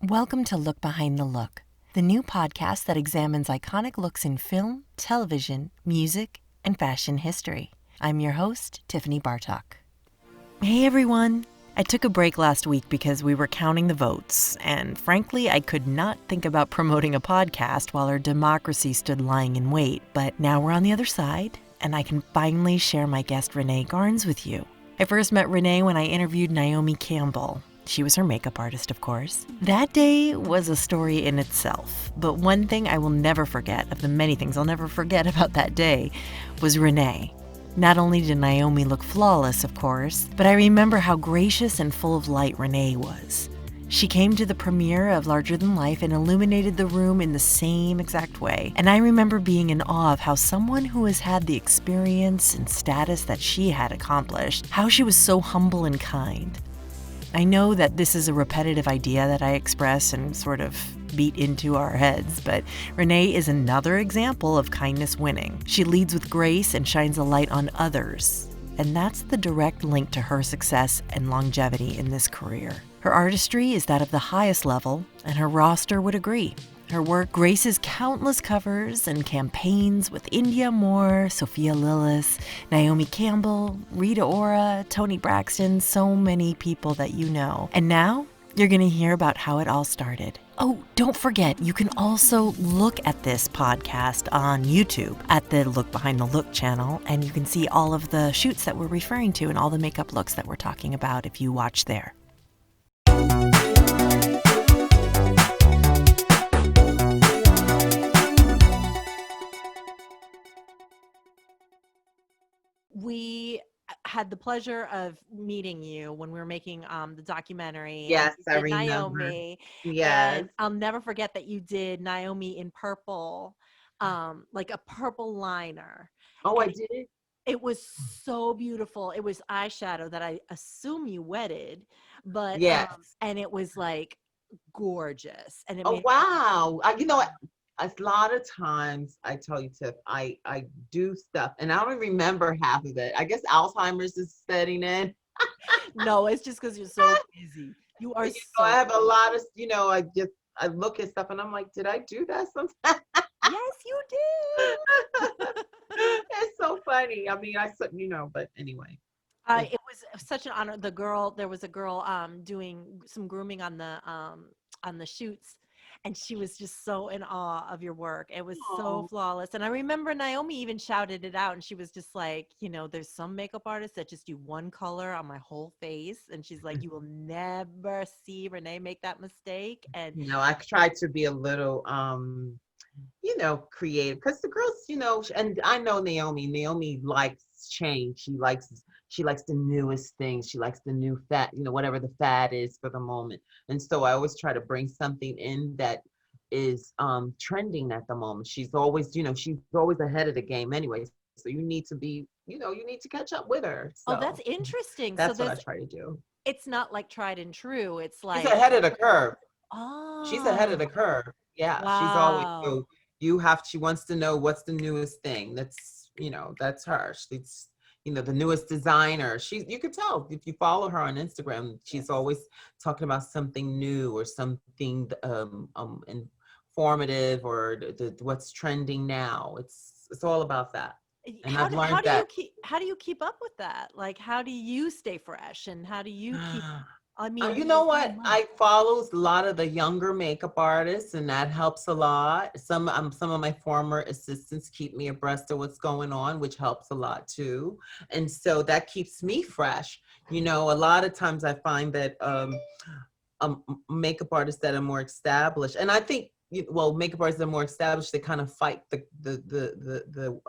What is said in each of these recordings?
Welcome to Look Behind the Look, the new podcast that examines iconic looks in film, television, music, and fashion history. I'm your host, Tiffany BARTOK. Hey everyone! I took a break last week because we were counting the votes, and frankly, I could not think about promoting a podcast while our democracy stood lying in wait. But now we're on the other side, and I can finally share my guest Renee Garnes with you. I first met Renee when I interviewed Naomi Campbell. She was her makeup artist, of course. That day was a story in itself, but one thing I will never forget, of the many things I'll never forget about that day, was Renee. Not only did Naomi look flawless, of course, but I remember how gracious and full of light Renee was. She came to the premiere of Larger Than Life and illuminated the room in the same exact way. And I remember being in awe of how someone who has had the experience and status that she had accomplished, how she was so humble and kind. I know that this is a repetitive idea that I express and sort of beat into our heads, but Renee is another example of kindness winning. She leads with grace and shines a light on others. And that's the direct link to her success and longevity in this career. Her artistry is that of the highest level, and her roster would agree. Her work graces countless covers and campaigns with Indya Moore, Sophia Lillis, Naomi Campbell, Rita Ora, Toni Braxton, so many people that you know. And now, you're going to hear about how it all started. Oh, don't forget, you can also look at this podcast on YouTube at the Look Behind the Look channel, and you can see all of the shoots that we're referring to and all the makeup looks that we're talking about if you watch there. We had the pleasure of meeting you when we were making the documentary. Yes, I remember. Naomi. Yes. And I'll never forget that you did Naomi in purple, like a purple liner. Oh, and I did? It was so beautiful. It was eyeshadow that I assume you wetted, but Yes. and it was like gorgeous. And it Oh, made wow. You know what? A lot of times I tell you, Tiff, I do stuff and I don't remember half of it. I guess Alzheimer's is setting in. No, it's just because you're so busy. You are I have a lot of, I look at stuff and I'm like, did I do that sometime? Yes, you did. It's so funny. I mean, but anyway. It was such an honor. There was a girl doing some grooming on the shoots, and she was just so in awe of your work. It was so flawless. And I remember Naomi even shouted it out, and she was just like, there's some makeup artists that just do one color on my whole face, and she's like, you will never see Renee make that mistake. And I tried to be a little creative, because the girls, and I know Naomi likes change. She likes the newest things. She likes the new fad, whatever the fad is for the moment. And so I always try to bring something in that is trending at the moment. She's always ahead of the game anyway. So you need to be, you need to catch up with her. So that's interesting. That's what I try to do. It's not like tried and true. It's like she's ahead of the curve. Oh, she's ahead of the curve. Yeah. Wow. She's always she wants to know what's the newest thing. That's her. She's the newest designer. You could tell if you follow her on Instagram, she's always talking about something new or something informative, or what's trending now. It's all about that. And I've learned that. How do you keep up with that? Like, how do you stay fresh, and how do you keep? I mean, you know what? I follow a lot of the younger makeup artists, and that helps a lot. Some of my former assistants keep me abreast of what's going on, which helps a lot too. And so that keeps me fresh. A lot of times I find that makeup artists that are more established, and I think makeup artists that are more established, they kind of fight the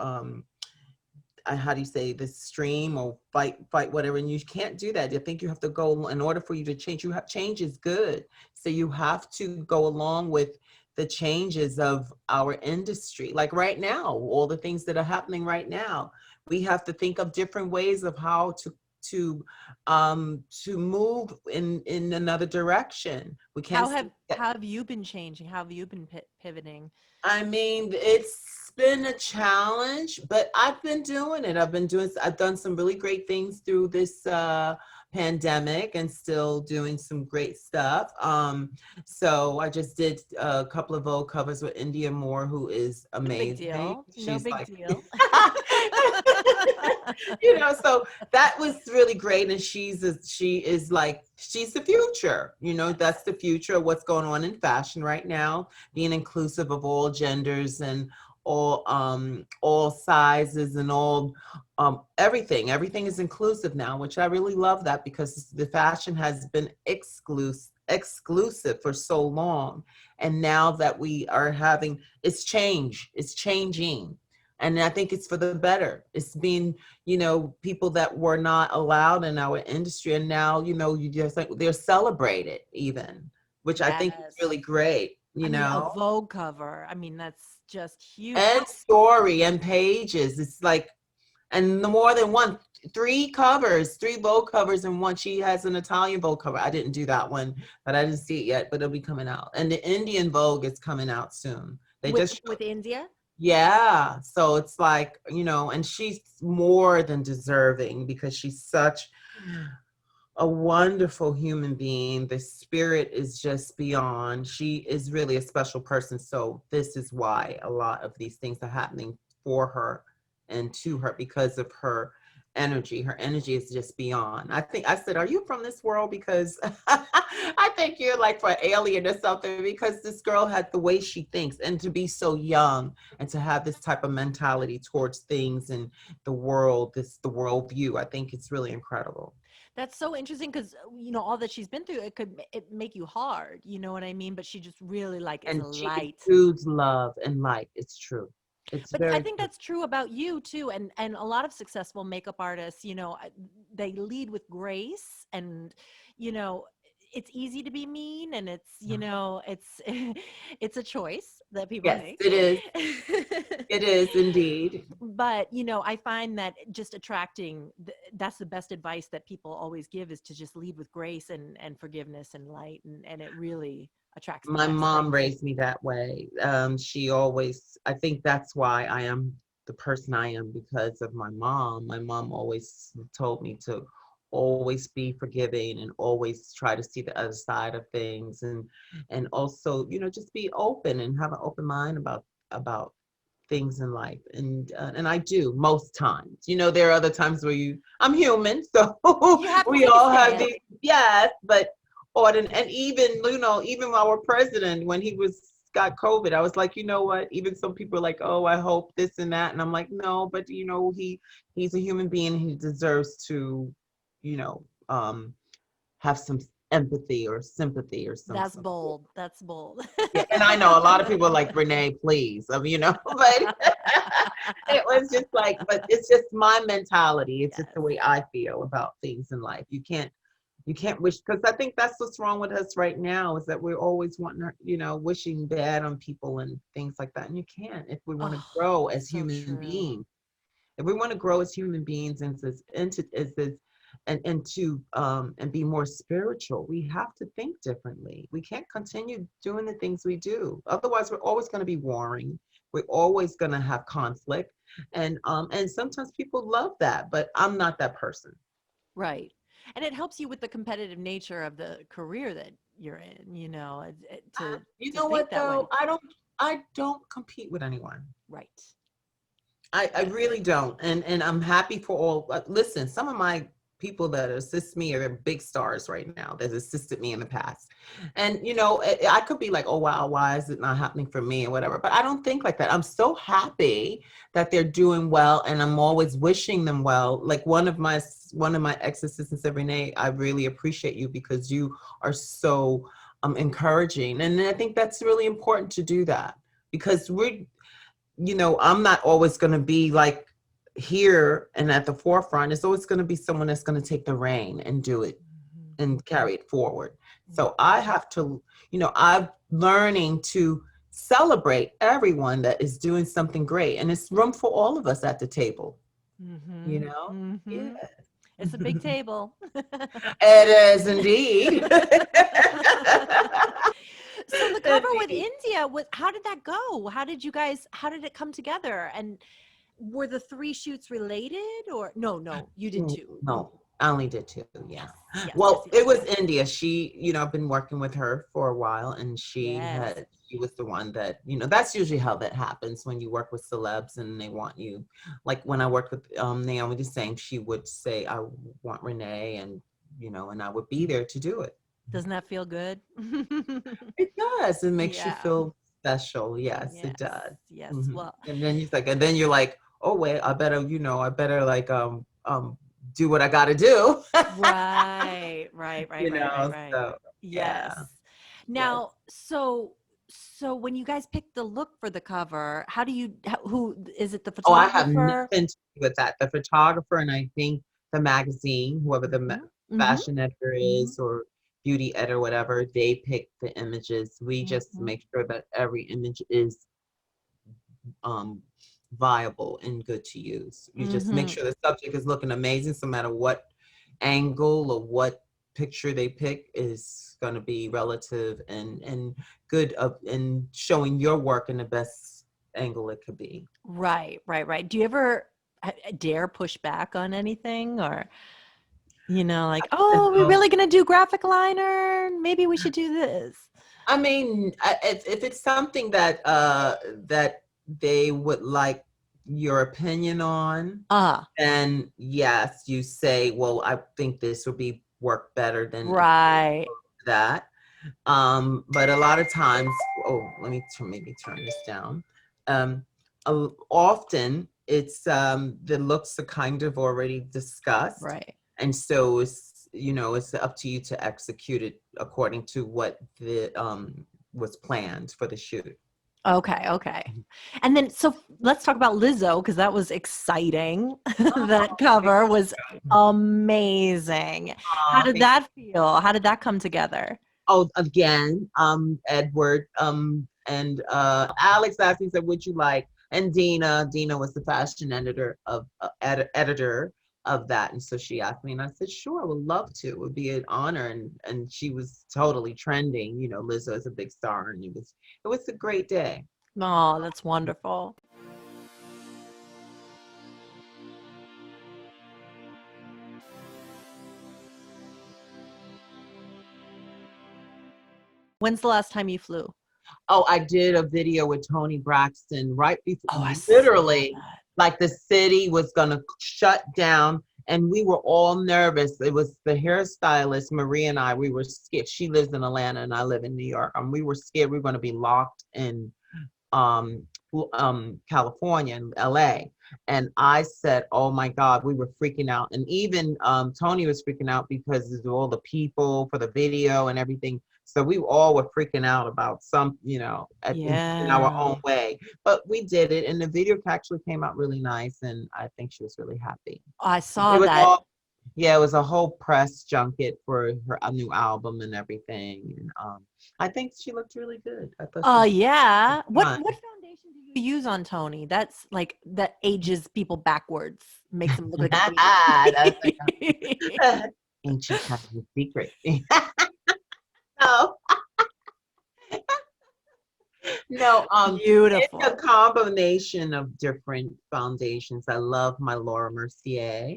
how do you say, the stream, or fight whatever, and you can't do that. I think you have to go, in order for you to change, change is good, so you have to go along with the changes of our industry. Like right now, all the things that are happening right now, we have to think of different ways of how to move in another direction. We can't. How have you been changing? How have you been pivoting? I mean, it's been a challenge, but I've been doing it. I've done some really great things through this pandemic and still doing some great stuff. So I just did a couple of Vogue covers with Indya Moore, who is No big amazing. deal. No She's big like, deal. so that was really great. And she is like, she's the future, that's the future of what's going on in fashion right now, being inclusive of all genders and all sizes and all everything is inclusive now, which I really love that, because the fashion has been exclusive for so long, and now that we are having it's changing, and I think it's for the better. It's being, people that were not allowed in our industry, and now, you just like they're celebrated even, which I think is really great. A Vogue cover. I mean, that's just huge. And story and pages. It's like, and the more than one, three Vogue covers in one. She has an Italian Vogue cover. I didn't do that one, but I didn't see it yet, but it'll be coming out. And the Indian Vogue is coming out soon. They with Indya? Yeah. So it's like, and she's more than deserving, because she's such a wonderful human being. The spirit is just beyond. She is really a special person. So this is why a lot of these things are happening for her and to her, because of her energy. Her energy is just beyond. I think I said, are you from this world? Because I think you're like for an alien or something, because this girl had the way she thinks, and to be so young and to have this type of mentality towards things and the world, the world view. I think it's really incredible. That's so interesting, because all that she's been through, it make you hard, you know what I mean? But she just really is a light. Exudes love and light. It's true. But I think that's true about you too, and a lot of successful makeup artists, they lead with grace, and it's easy to be mean, and it's it's a choice that people make. It is. It is indeed. But I find that just attracting, that's the best advice that people always give, is to just lead with grace and forgiveness and light, and it really attracts. My mom raised me that way. She always, I think that's why I am the person I am, because of my mom. My mom always told me to always be forgiving and always try to see the other side of things, and also, just be open and have an open mind about things in life. And I do most times. There are other times where I'm human, so we all have these, yes, but and even, even our president, when he got COVID, I was like, you know what? Even some people are like, oh, I hope this and that. And I'm like, no, but he's a human being. He deserves to, have some empathy or sympathy or something. That's bold. That's bold. Yeah, and I know a lot of people are like, Renee, please. But it was just like, but it's just my mentality. It's just the way I feel about things in life. You can't wish, because I think that's what's wrong with us right now, is that we're always wanting, wishing bad on people and things like that. And you can't, if we want to grow as human beings. If we want to grow as human beings and and be more spiritual, we have to think differently. We can't continue doing the things we do. Otherwise, we're always going to be warring. We're always going to have conflict. And sometimes people love that, but I'm not that person. Right. And it helps you with the competitive nature of the career that you're in, you know what though? I don't compete with anyone. Right. I really don't. And I'm happy for all. Listen, some of my people that assist me are big stars right now that assisted me in the past. And, I could be like, oh, wow, why is it not happening for me or whatever? But I don't think like that. I'm so happy that they're doing well, and I'm always wishing them well. Like one of my ex-assistants said, Renee, I really appreciate you because you are so encouraging. And I think that's really important to do that, because I'm not always going to be like here and at the forefront. It's always going to be someone that's going to take the reign and do it and carry it forward. So I have to, I'm learning to celebrate everyone that is doing something great, and it's room for all of us at the table. Yeah. It's a big table. It is indeed. So the cover with Indya, how did that go? How did it come together? And were the 3 shoots related, or no, you did 2? No, I only did two, yeah. Yes, yes, yes, Well, yes, it was yes. Indya. She, I've been working with her for a while, and Yes. she was the one that, that's usually how that happens when you work with celebs and they want you. Like when I worked with Naomi, the same, she would say, I want Renee, and, and I would be there to do it. Doesn't that feel good? It does. It makes you Yeah. feel special. Yes, it Yes. does. Yes. hmm Well, And then you're like, oh wait, I better like do what I got to do. right, right, right, right, right, right. So Yes. yeah, yes. Now, so when you guys pick the look for the cover, how do you who is it, the Oh, I have photographer? nothing to do with that. The photographer, and I think the magazine, whoever the Mhm. Mhm. fashion editor Mhm. is, or beauty editor, whatever, they pick the images. We just Mhm. make sure that every image is um viable and good to use. You just make Mhm. sure the subject is looking amazing, so no matter what angle or what picture they pick is going to be relative and good of and showing your work in the best angle it could be. Right, right, right. Do you ever dare push back on anything, or like, And, oh, we're really gonna do graphic liner? Maybe we should do this. I mean, if it's something that that they would like your opinion on, Ah, then yes, you say, well, I think this would be work better than right. that. But a lot of times, oh, let me maybe turn this down. Often it's the looks are kind of already discussed, Right. and so it's up to you to execute it according to what the was planned for the shoot. Okay, okay. And then so let's talk about Lizzo, because that was exciting. That cover was amazing. How did Thank that feel? How did that come together? Oh, again, Edward, and Alex asked me, said, would you like? And Dina was the fashion editor of that, and so she asked me, and I said, sure, I would love to. It would be an honor, and she was totally trending. Lizzo is a big star, and it was a great day. Oh, that's wonderful. When's the last time you flew? Oh, I did a video with Toni Braxton right before, Oh, I saw literally, that. like the city was gonna shut down, and we were all nervous. It was the hairstylist, Marie, and I. We were scared. She lives in Atlanta, and I live in New York. And we were scared we were gonna be locked in um California and LA. And I said, oh my God, we were freaking out. And even Toni was freaking out because of all the people for the video and everything. So we all were freaking out about some, in our Yeah. own way. But we did it, and the video actually came out really nice, and I think she was really happy. I It saw was that. all Yeah, it was a whole press junket for her a new album and everything. And I think she looked really good. I thought she was Yeah. What fun. foundation do you use on Tony? That's like that ages people backwards, makes them look like a That's baby. like ancient Chinese secret. No, no, it's a Beautiful. combination of different foundations. I love my Laura Mercier.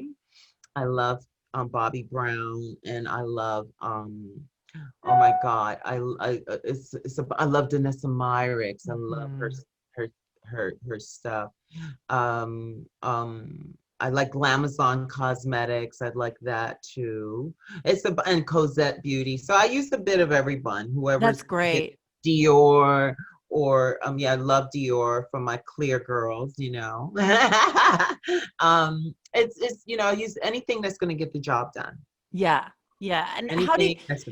I love Bobbi Brown, and I love oh my God, I love Danessa Myricks. I love Mhm. her her stuff. I like Glamazon Cosmetics. I'd like that too. And Cosette Beauty. So I use a bit of everyone. That's Whoever's great. Dior, or yeah, I love Dior for my clear girls. It's I use anything that's going to get the job done. Yeah. Yeah. And Anything that's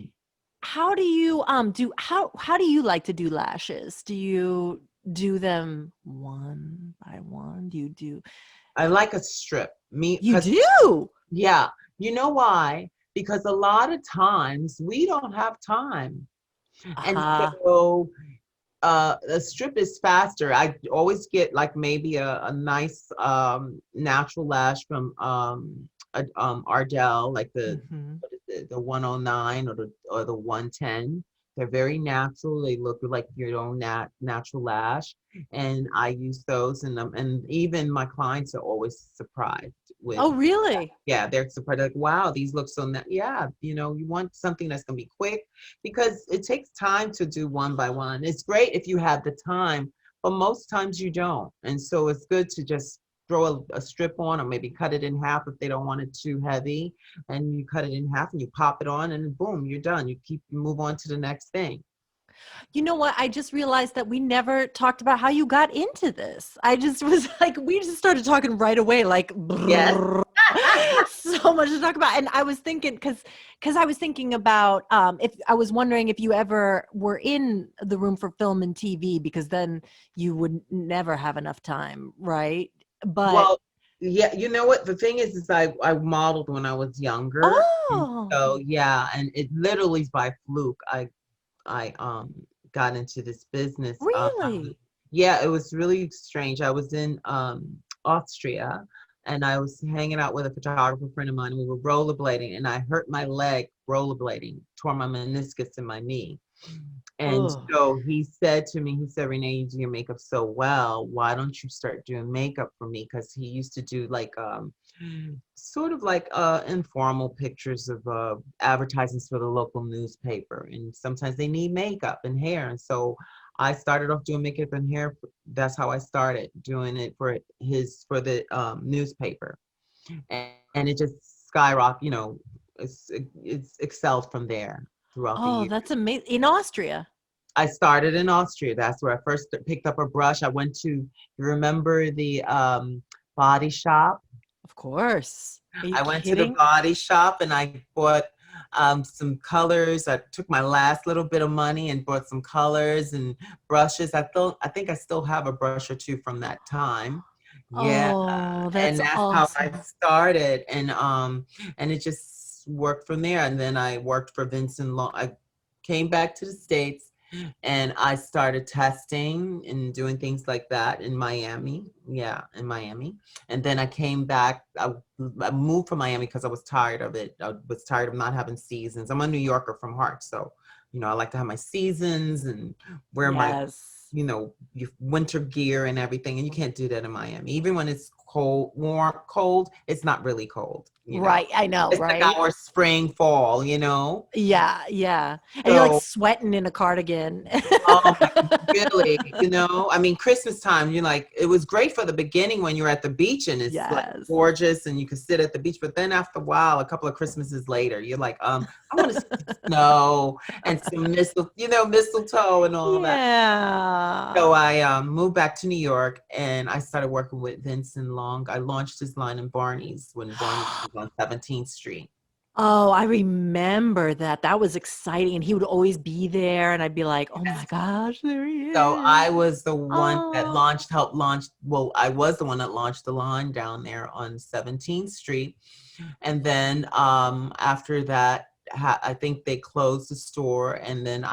how do you how do you like to do lashes? Do you do them one by one? Do you do I like a strip. Me, you because do? yeah, you know why? Because a lot of times we don't have time. And Uh-huh. so the strip is faster. I always get like maybe a nice natural lash from Ardell, like Mhm. what is it, the 109 or the 110. They're very natural. They look like your own natural lash, and I use those. And even my clients are always surprised with. Oh, really? Yeah, they're surprised, like, wow, these look so nice. Yeah, you want something that's gonna be quick because it takes time to do one by one. It's great if you have the time, but most times you don't. And so it's good to just throw a strip on, or maybe cut it in half if they don't want it too heavy. And you cut it in half and you pop it on, and boom, you're done. You move on to the next thing. You know what? I just realized that we never talked about how you got into this. I just was like, we just started talking right away, like, Yes. so much to talk about. And I was thinking, because I was thinking about, if I was wondering if you ever were in the room for film and TV, because then you would never have enough time, right? But Well, yeah, you know what? The thing is I modeled when I was younger. And oh, so yeah, and it literally is by fluke. I got into this business. really? Yeah, it was really strange. I was in Austria, and I was hanging out with a photographer friend of mine, and we were rollerblading, and I hurt my leg rollerblading, tore my meniscus in my knee. And Oh, so he said to me, he said, Renee, you do your makeup so well. Why don't you start doing makeup for me? Because he used to do like sort of like informal pictures of advertisements for the local newspaper. And sometimes they need makeup and hair. And so I started off doing makeup and hair. That's how I started doing it for the newspaper. And it just skyrocketed, it's excelled from there throughout the oh, years. that's amazing. In Austria. I started in Austria. That's where I first picked up a brush. I went to, you remember the Body Shop? Of course. Are you I went to the kidding? Body Shop and I bought some colors. I took my last little bit of money and bought some colors and brushes. I think I still have a brush or two from that time. Yeah, Oh, and that's that's how I awesome. started, and it just worked from there. And then I worked for Vincent Long. I came back to the States and I started testing and doing things like that in Miami. Yeah, in Miami. And then I came back. I moved from Miami because I was tired of it. I was tired of not having seasons. I'm a New Yorker from heart, so I like to have my seasons and wear my Yes. your winter gear and everything. And you can't do that in Miami. Even when it's cold, warm, cold, it's not really cold. Right. I know, It's like right? our spring, fall. Yeah, yeah. And you're like So sweating in a cardigan. oh my, really, I mean, Christmas time, it was great for the beginning when you're at the beach and it's like Yes. gorgeous and you can sit at the beach. But then after a while, a couple of Christmases later, you're like, I want to see snow and some mistletoe and all that. Yeah. So I moved back to New York and I started working with VincentLongo. I launched his line in Barney's when Barney's was on 17th Street. Oh, I remember that. That was exciting. And he would always be there. And I'd be like, oh my gosh, there he So is. I was the one that Oh, helped launch, well, I was the one that launched the line down there on 17th Street. And then after that, I think they closed the store. And then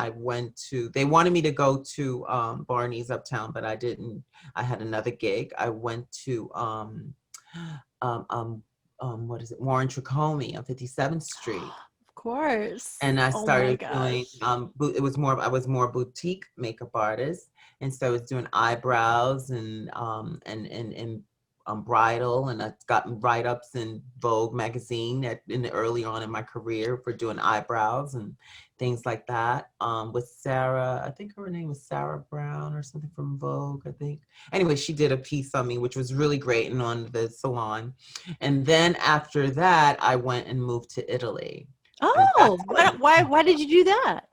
they wanted me to go to Barney's Uptown, but I didn't. I had another gig. I went to, what is it, Warren Trachomey on 57th Street. of course. And I Oh my started doing, gosh. I was more boutique makeup artist. And so I was doing eyebrows and bridal. And I've gotten write-ups in Vogue magazine early on in my career for doing eyebrows and things like that. With Sarah, I think her name was Sarah Brown or something from Vogue, I think. Anyway, she did a piece on me, which was really great and on the salon. And then after that, I went and moved to Italy. And Oh, why did you do that?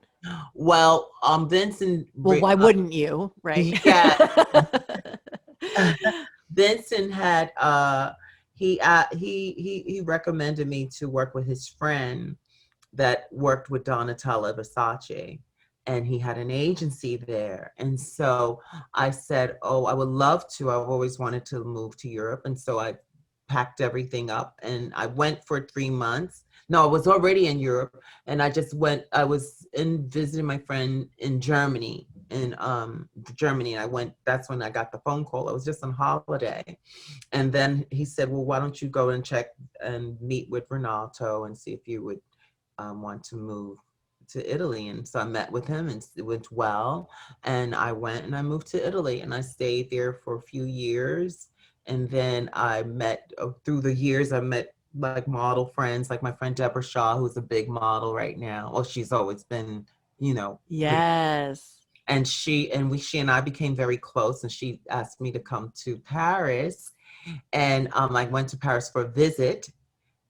well, Vincent. Well, why wouldn't you, right? Yeah, Vincent had he recommended me to work with his friend that worked with Donatella Versace, and he had an agency there. And so I said, "Oh, I would love to. I've always wanted to move to Europe." And so I packed everything up and I went for 3 months. No, I was already in Europe and I just went, I was visiting my friend in Germany, and that's when I got the phone call. I was just on holiday. And then he said, well, why don't you go and check and meet with Renato and see if you would want to move to Italy. And so I met with him and it went well. And I went and I moved to Italy and I stayed there for a few years. And then I met, through the years, I met like model friends, like my friend Deborah Shaw, who's a big model right now. Well, she's always been, pretty. Yes. And she and I became very close, and she asked me to come to Paris. And I went to Paris for a visit,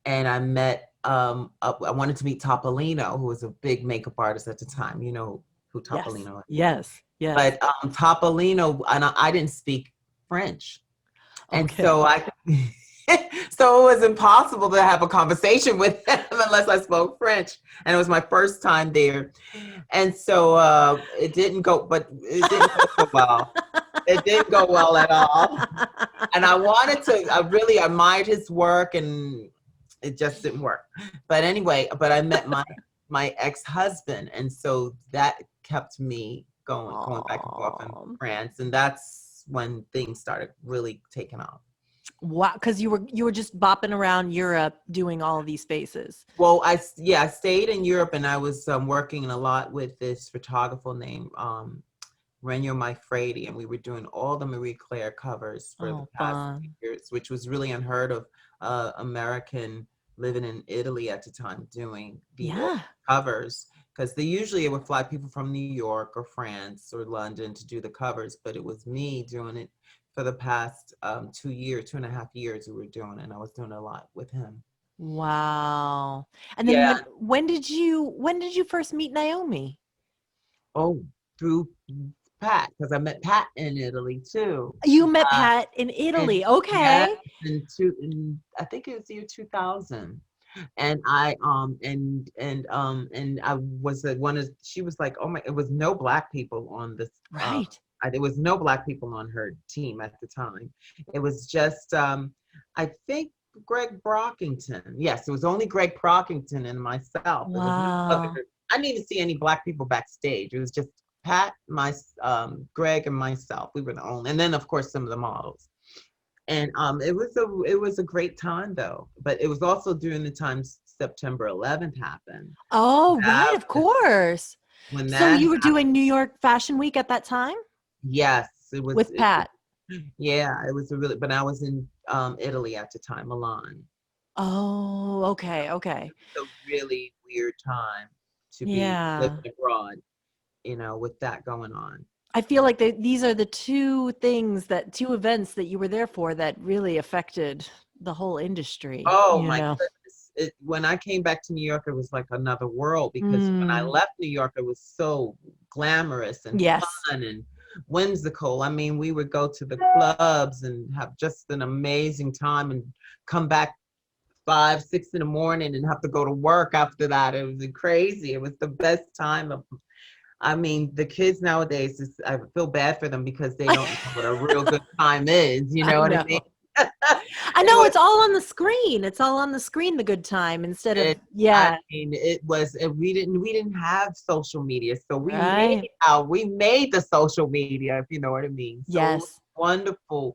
and I met, I wanted to meet Topolino, who was a big makeup artist at the time. You know who Topolino is. Yes. Yes. But Topolino, and I didn't speak French. And Okay. so so it was impossible to have a conversation with him unless I spoke French. And it was my first time there. And so it didn't go so well. It didn't go well at all. And I really admired his work, and it just didn't work. But anyway, I met my ex-husband. And so that kept me going back and forth in France. And that's when things started really taking off. Wow, because you were just bopping around Europe doing all of these spaces. Well, I stayed in Europe, and I was working a lot with this photographer named Renee Garnes, and we were doing all the Marie Claire covers for the past years, which was really unheard of. American living in Italy at the time doing the covers, because they would fly people from New York or France or London to do the covers, but it was me doing it for the past 2.5 years we were doing it, and I was doing a lot with him. Wow. And then when did you first meet Naomi? Oh, through Pat, because I met Pat in Italy too. You met Pat in Italy. Okay. In I think it was the year 2000. And I I was she was like, oh my, it was no Black people on this. Right. There was no Black people on her team at the time. It was just, I think Greg Brockington. Yes, it was only Greg Brockington and myself. Wow. I didn't even see any Black people backstage. It was just Pat, Greg, and myself. We were the only, and then of course some of the models. And it was a great time though. But it was also during the time September 11th happened. Oh, right, of course. So you were doing New York Fashion Week at that time? Yes, it was with Pat. It was but I was in Italy at the time, Milan. Oh, okay. It's a really weird time to be living abroad, with that going on. I feel like these are the two events that you were there for that really affected the whole industry. Oh my goodness. When I came back to New York, it was like another world, because when I left New York, it was so glamorous and fun and whimsical. I mean, we would go to the clubs and have just an amazing time and come back 5, 6 in the morning and have to go to work after that. It was crazy. It was the best time of, I mean, the kids nowadays, I feel bad for them because they don't know what a real good time is. You know what I mean? I know, it's all on the screen. It's all on the screen, the good time, instead of I mean, it was. We didn't have social media, so we made the social media, if you know what I mean. So yes, it was a wonderful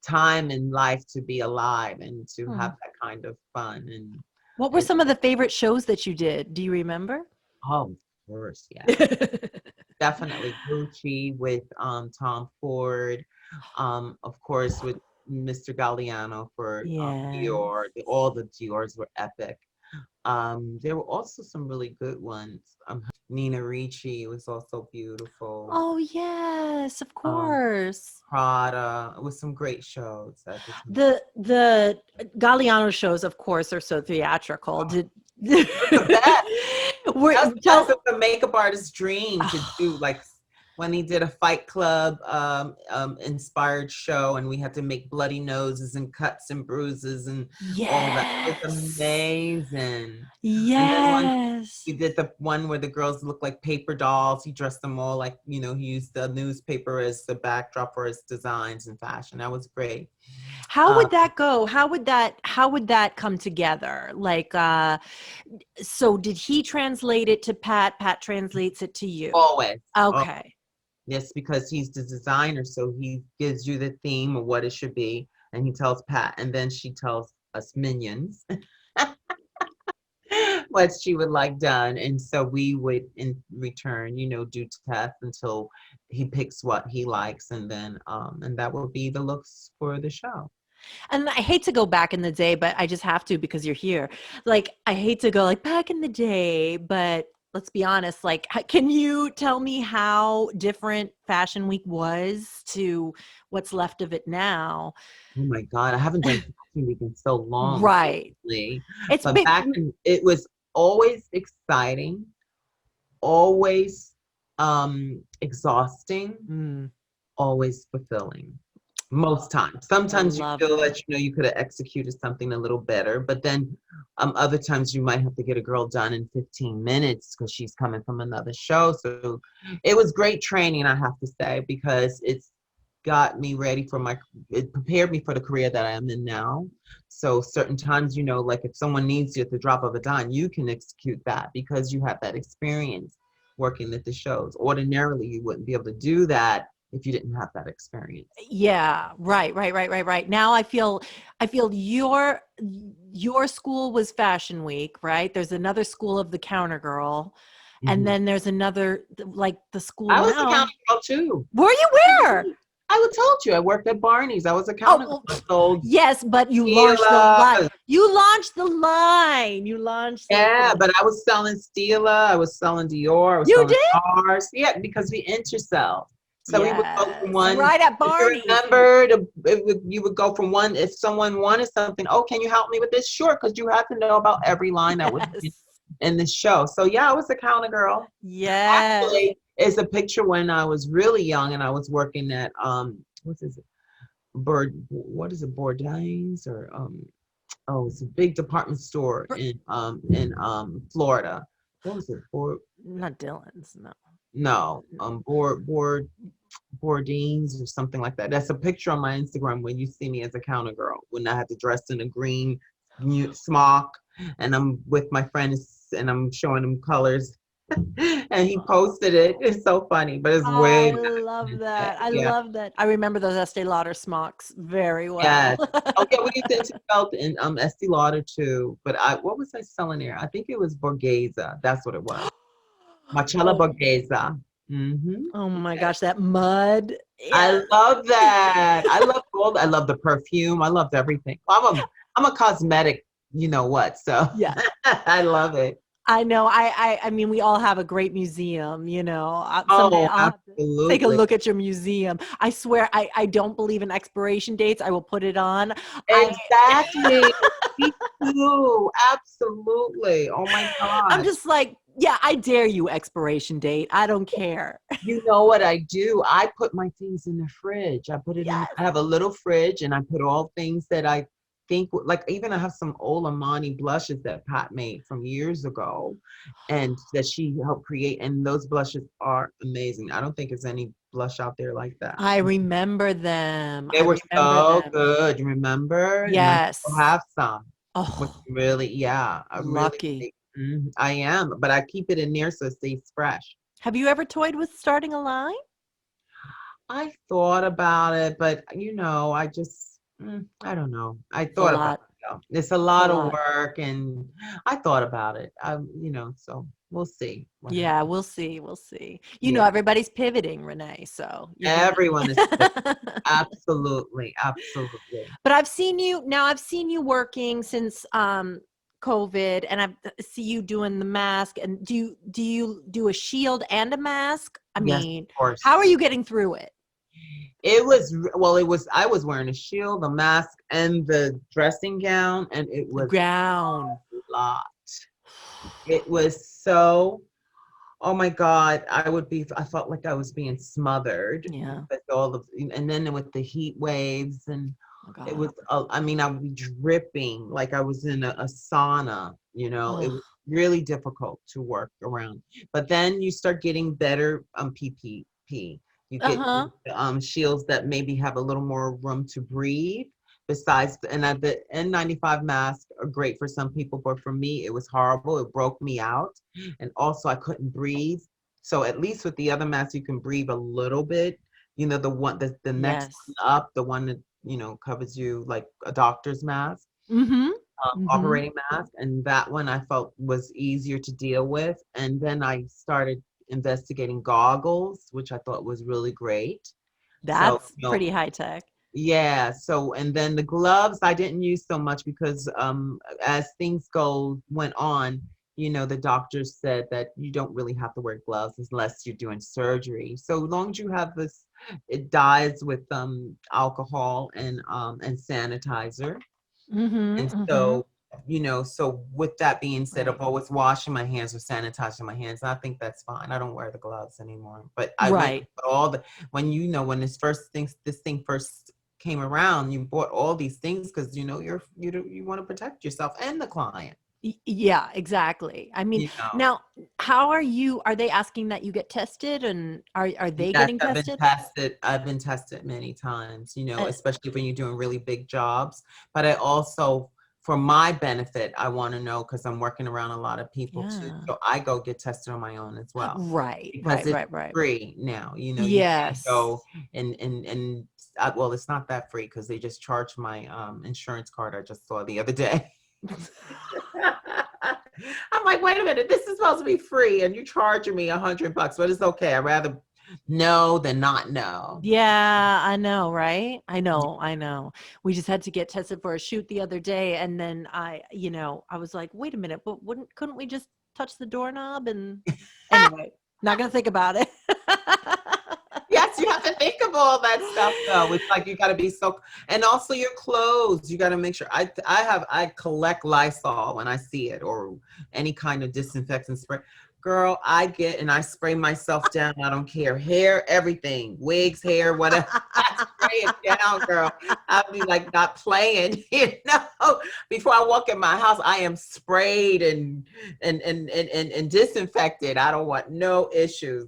time in life to be alive and to have that kind of fun. And what were some of the favorite shows that you did? Do you remember? Oh, of course, yeah, definitely Gucci with Tom Ford, of course with Mr. Galliano for Dior. All the Diors were epic. There were also some really good ones. Nina Ricci was also beautiful. Oh yes, of course. Prada. It was some great shows. The Galliano shows, of course, are so theatrical. That's the makeup artist's dream to do, like when he did a Fight Club inspired show, and we had to make bloody noses and cuts and bruises and all that. It was amazing. Yes. He did the one where the girls look like paper dolls. He dressed them all like, he used the newspaper as the backdrop for his designs and fashion. That was great. How would that go? How would that come together? Like, so did he translate it to Pat? Pat translates it to you? Always. Okay. Yes, because he's the designer, so he gives you the theme of what it should be, and he tells Pat, and then she tells us minions what she would like done. And so we would in return, do tests until he picks what he likes. And then, and that will be the looks for the show. And I hate to go back in the day, but I just have to because you're here. Like, I hate to go like back in the day, but let's be honest. Like, can you tell me how different Fashion Week was to what's left of it now? Oh my God, I haven't done Fashion Week in so long. Right. Honestly. It's But big. it was always exciting, always exhausting, always fulfilling. Most times. Sometimes you feel that you could have executed something a little better, but then other times you might have to get a girl done in 15 minutes because she's coming from another show. So it was great training, I have to say, because it's got me ready it prepared me for the career that I am in now. So certain times, like if someone needs you at the drop of a dime, you can execute that because you have that experience working at the shows. Ordinarily, you wouldn't be able to do that if you didn't have that experience. Yeah, right. Now I feel your school was Fashion Week, right? There's another school of the countergirl, and then there's another like the school. I was a countergirl too. Were you where? I told you I worked at Barney's. I was a countergirl. Yes, but you launched the line. You launched the line. But I was selling Stila. I was selling Dior. I was selling cars. Yeah, because we intercell. So we would go from one. Right at Barney's. You would go from one. If someone wanted something, can you help me with this? Sure, because you have to know about every line that was in the show. So yeah, I was a counter girl. Yeah. Actually, it's a picture when I was really young and I was working at what is it? Bourdain's or it's a big department store in Florida. What was it? Not Dylan's, no. No, Bourdain's or something like that. That's a picture on my Instagram when you see me as a counter girl, when I had to dress in a green smock and I'm with my friends and I'm showing them colors. And he posted it. It's so funny, but it's way. I love that. I love that. I remember those Estee Lauder smocks very well. Yes. Okay, we used to sell in Estee Lauder too. But what was I selling there? I think it was Borghese. That's what it was. Marcella Borghese. Oh my gosh, that mud. Yeah. I love that. I love the perfume. I loved everything. I'm a cosmetic, so yeah. I love it. I know. I mean, we all have a great museum, Someday I'll absolutely. Take a look at your museum. I swear, I don't believe in expiration dates. I will put it on. Exactly. Me too. Absolutely. Oh my God. I'm just like, yeah, I dare you, expiration date. I don't care. You know what I do? I put my things in the fridge. I put it in. I have a little fridge and I put all things that I think, like, even I have some old Armani blushes that Pat made from years ago and that she helped create. And those blushes are amazing. I don't think there's any blush out there like that. I remember them. They were so good. You remember? Yes. I have some. Oh, really? Yeah. I'm lucky. I am, but I keep it in there so it stays fresh. Have you ever toyed with starting a line? I thought about it, but I just, I don't know. I thought about it. It's a lot of work, and I thought about it. So we'll see. Yeah, we'll see. We'll see. Everybody's pivoting, Renee. So everyone is absolutely. But I've seen you working since COVID, and I see you doing the mask. And do you do a shield and a mask? I mean, of course. How are you getting through it? I was wearing a shield, a mask, and the dressing gown, and it was a lot. It was so, oh my God, I felt like I was being smothered. Yeah. And then with the heat waves, and it was, I would be dripping like I was in a sauna, It was really difficult to work around. But then you start getting better PPE. You get shields that maybe have a little more room to breathe. Besides, and the N95 masks are great for some people, but for me, it was horrible. It broke me out. And also I couldn't breathe. So at least with the other masks, you can breathe a little bit. The one, the next one up, the one that, covers you like a doctor's mask. operating mask, and that one I felt was easier to deal with. And then I started investigating goggles, which I thought was really great. So, That's pretty high tech. yeah. So, and then the gloves I didn't use so much because as things went on, the doctors said that you don't really have to wear gloves unless you're doing surgery. So long as you have this, it dyes with alcohol and sanitizer. And so, so with that being said, Right. I'm always washing my hands or sanitizing my hands. I think that's fine. I don't wear the gloves anymore. But I went for when this thing first came around, you bought all these things because you want to protect yourself and the client. Yeah, exactly. I mean, now, how are they asking that you get tested, and are they getting tested? I've been tested many times, especially when you're doing really big jobs. But I also, for my benefit, I want to know because I'm working around a lot of people too. So I go get tested on my own as well. Right. Because it's right. free now, you Yes. can't go and well, it's not that free because they just charged my insurance card I just saw the other day. I'm like, wait a minute, this is supposed to be free and you're charging me $100, but it's okay. I'd rather know than not know. Yeah, I know, right? I know. We just had to get tested for a shoot the other day, and then I was like, wait a minute, but couldn't we just touch the doorknob? And anyway, not gonna think about it. Yes, you have to think of all that stuff though. It's like you got to be and also your clothes. You got to make sure. I collect Lysol when I see it, or any kind of disinfectant spray. Girl, I spray myself down. I don't care. Hair, everything, wigs, hair, whatever. I spray it down, girl. I'll be like not playing. Before I walk in my house, I am sprayed and disinfected. I don't want no issues.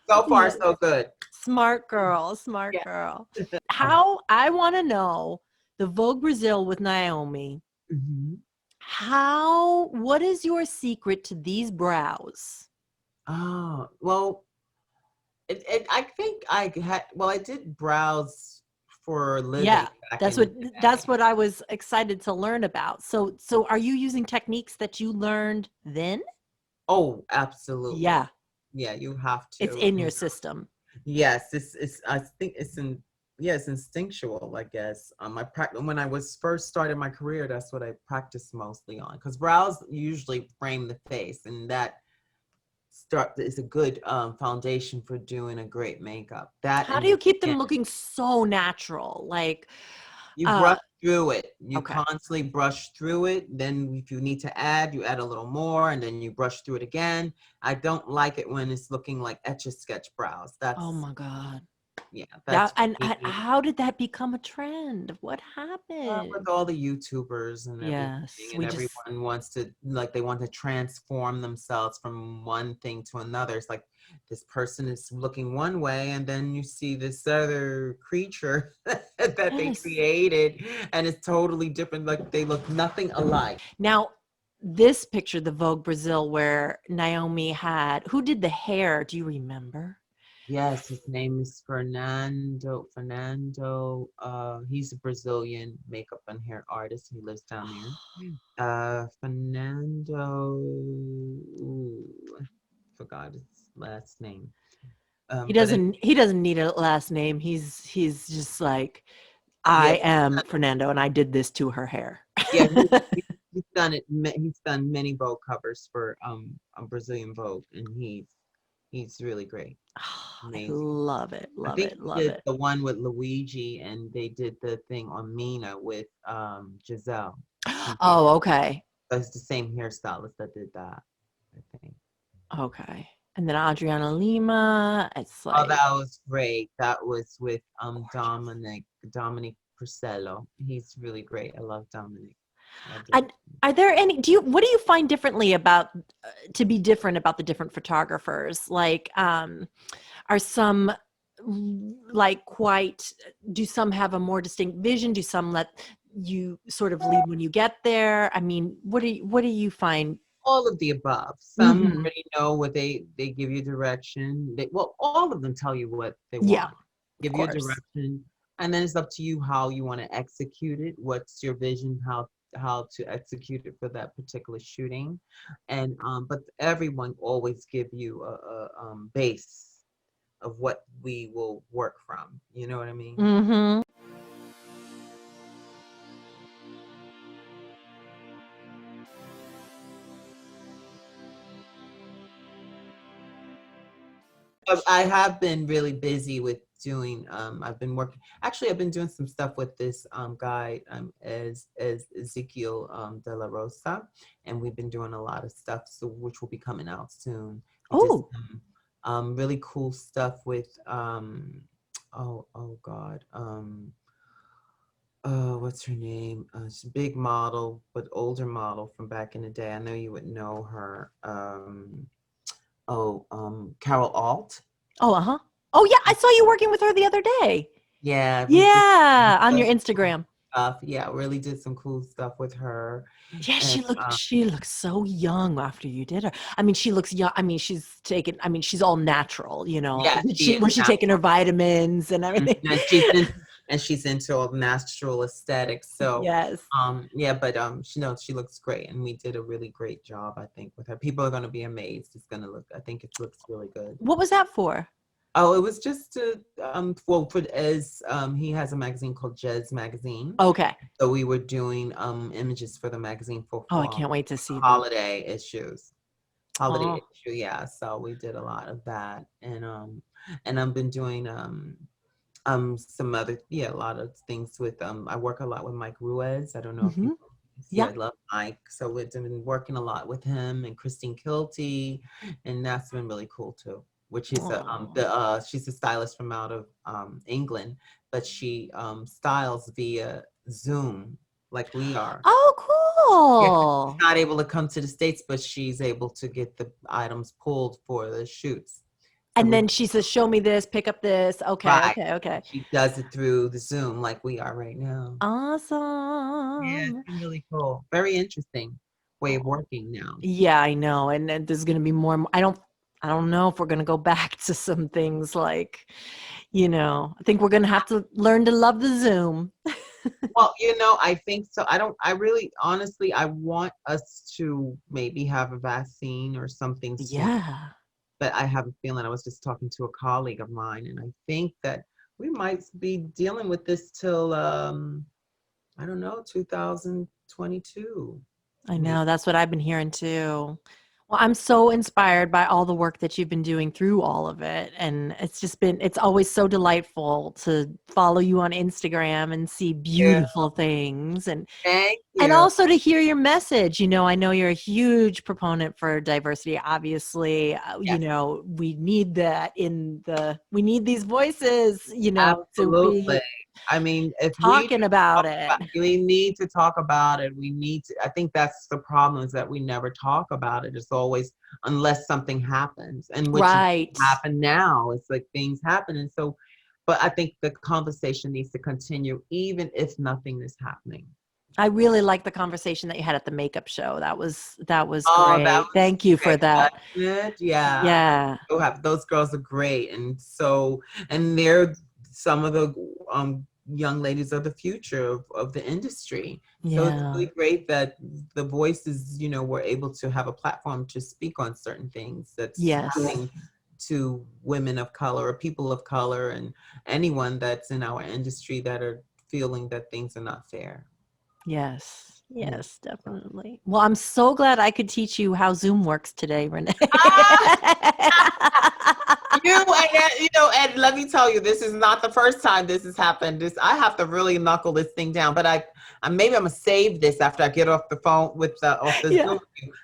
So far, so good. Smart girl. How, I want to know, the Vogue Brazil with Naomi. Mm-hmm. What is your secret to these brows? Oh, well, I think I did brows for a living. Yeah, that's what I was excited to learn about. So are you using techniques that you learned then? Oh, absolutely. Yeah. Yeah, you have to. It's in your system. Yes, I think it's instinctual, I guess. When I was first starting my career, that's what I practiced mostly on, because brows usually frame the face, and that is a good foundation for doing a great makeup. How do you keep them looking so natural? Like, you brush through it. You okay. constantly brush through it. Then if you need to add, you add a little more, and then you brush through it again. I don't like it when it's looking like Etch-a-Sketch brows. Oh my God. Yeah. And how did that become a trend? What happened? With all the YouTubers and everything, and everyone wants to, they want to transform themselves from one thing to another. It's like this person is looking one way, and then you see this other creature that they created, and it's totally different. Like they look nothing alike. Now, this picture, the Vogue Brazil, where Naomi who did the hair? Do you remember? Yes, his name is Fernando. He's a Brazilian makeup and hair artist. He lives down there. Fernando. I forgot his last name. He doesn't need a last name. He's just like, I am Fernando, and I did this to her hair. Yeah, he's done it. He's done many Vogue covers for Brazilian Vogue, and he's really great. I love it. I think he did the one with Luigi, and they did the thing on Mina with Giselle. Oh, okay. It's the same hairstylist that did that, I think. Okay. And then Adriana Lima. It's like, that was great. That was with Dominic Purcello. He's really great. I love Dominic. And are there what do you find differently to be different about the different photographers? Like, are some do some have a more distinct vision? Do some let you sort of lead when you get there? I mean, what do you find? All of the above. Some already know what they give you direction. All of them tell you what they want. Give you a direction. And then it's up to you how you want to execute it. What's your vision? How to execute it for that particular shooting, and but everyone always give you a base of what we will work from. You know what I mean? Mm-hmm. I have been really busy with doing I've been working, actually I've been doing some stuff with this guy as Ezequiel De La Rosa, and we've been doing a lot of stuff, so which will be coming out soon. We did Oh, some really cool stuff with oh god, oh, what's her name? She's a big model, but older model from back in the day. I know you would know her. Carol Alt. oh, uh-huh. Oh yeah, I saw you working with her the other day. Yeah, we did Yeah, on your some Instagram. stuff. Yeah, really did some cool stuff with her. Yeah, And she looks so young after you did her. I mean, she looks young. I mean, she's all natural, you know. yeah, she is Was she taking her vitamins and everything? and she's into all natural aesthetics. So Yes. yeah, but she looks great, and we did a really great job, I think, with her. People are gonna be amazed. I think it looks really good. What was that for? Oh, it was just to he has a magazine called Jez Magazine. Okay. So we were doing images for the magazine for Oh, I can't wait to see them. holiday issues. Oh. Issue, yeah. So we did a lot of that, and I've been doing some other, a lot of things with I work a lot with Mike Ruiz. I don't know if you Yeah. I love Mike. So we've been working a lot with him and Kristine Kilty, and that's been really cool too. Which is she's a stylist from out of England, but she styles via Zoom like we are. Oh, cool. Yeah, she's not able to come to the States, but she's able to get the items pulled for the shoots. So And then she says, "Show me this, pick up this." Okay, Right. okay. She does it through the Zoom like we are right now. Awesome. Yeah, it's been really cool. Very interesting way of working now. Yeah, I know. And then there's going to be more. I don't know if we're going to go back to some things like, I think we're going to have to learn to love the Zoom. Well, I think so. Honestly, I want us to maybe have a vaccine or something soon. Yeah. But I have a feeling, I was just talking to a colleague of mine, and I think that we might be dealing with this till, I don't know, 2022. I know. That's what I've been hearing too. Well, I'm so inspired by all the work that you've been doing through all of it. And it's always so delightful to follow you on Instagram and see beautiful things. And Thank you. And also to hear your message. I know you're a huge proponent for diversity. Obviously, we need that we need these voices, Absolutely. to be I mean, if talking about it. We need to talk about it. I think that's the problem, is that we never talk about it. It's always, unless something happens, and which happen now. It's like things happen. And so, but I think the conversation needs to continue, even if nothing is happening. I really like the conversation that you had at the makeup show. That was great. Thank you for that. Good. Yeah. Yeah. Those girls are great. And so, and they're some of the young ladies are the future of the industry. Yeah. So it's really great that the voices, were able to have a platform to speak on certain things that's happening to women of color or people of color, and anyone that's in our industry that are feeling that things are not fair. Yes, definitely. Well, I'm so glad I could teach you how Zoom works today, Renee. And let me tell you, this is not the first time this has happened. I have to really knuckle this thing down. But maybe I'm gonna save this after I get off the phone off the Zoom.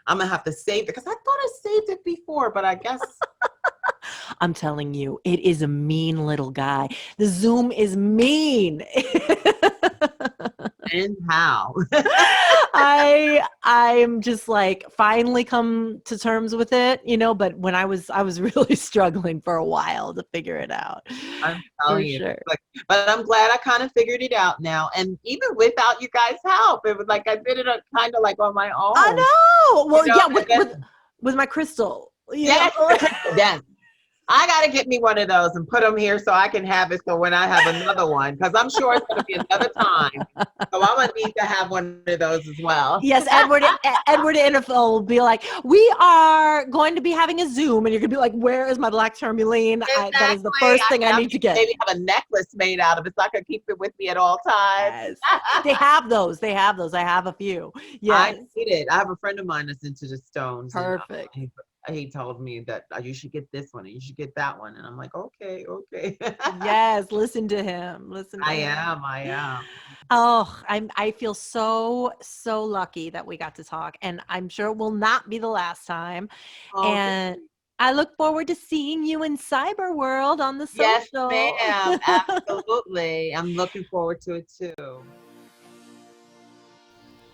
I'm gonna have to save it, because I thought I saved it before, but I guess. I'm telling you, it is a mean little guy. The Zoom is mean. And how? I'm just like finally come to terms with it, but when I was really struggling for a while to figure it out. I'm telling you. But I'm glad I kind of figured it out now. And even without you guys' help, it was like I did it kind of like on my own. I know. Well, with my crystal. Yes. I got to get me one of those and put them here so I can have it so when I have another one, because I'm sure it's going to be another time. So I'm going to need to have one of those as well. Yes, Edward Innifel will be like, we are going to be having a Zoom, and you're going to be like, where is my black tourmaline? Exactly. That is the first thing I need to get. Maybe have a necklace made out of it so I can keep it with me at all times. Yes. They have those. I have a few. Yes. I need it. I have a friend of mine that's into the stones. Perfect. And, he told me that you should get this one and you should get that one. And I'm like, okay. Yes, listen to him. I am. Oh, I feel so lucky that we got to talk, and I'm sure it will not be the last time. Oh, and I look forward to seeing you in cyber world on the social. Yes, ma'am. Absolutely. I'm looking forward to it too.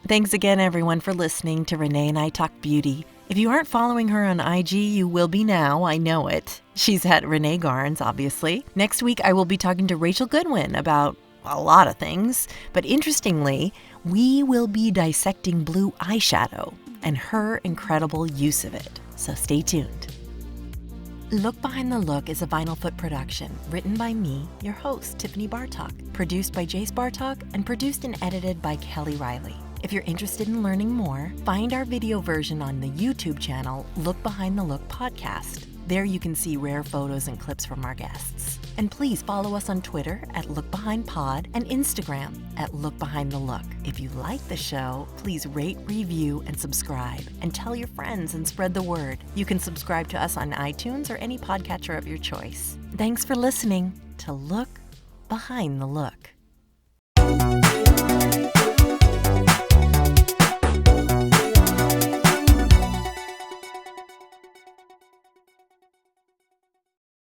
Thanks again, everyone, for listening to Renee and I Talk Beauty. If you aren't following her on IG, you will be now. I know it. She's at Renee Garnes, obviously. Next week, I will be talking to Rachel Goodwin about a lot of things. But interestingly, we will be dissecting blue eyeshadow and her incredible use of it. So stay tuned. Look Behind the Look is a Vinyl Foot production, written by me, your host, Tiffany Bartok, produced by Jace Bartok, and produced and edited by Kelly Riley. If you're interested in learning more, find our video version on the YouTube channel Look Behind the Look podcast. There you can see rare photos and clips from our guests. And please follow us on Twitter at LookBehindPod and Instagram at LookBehindTheLook. If you like the show, please rate, review, and subscribe. And tell your friends and spread the word. You can subscribe to us on iTunes or any podcatcher of your choice. Thanks for listening to Look Behind the Look.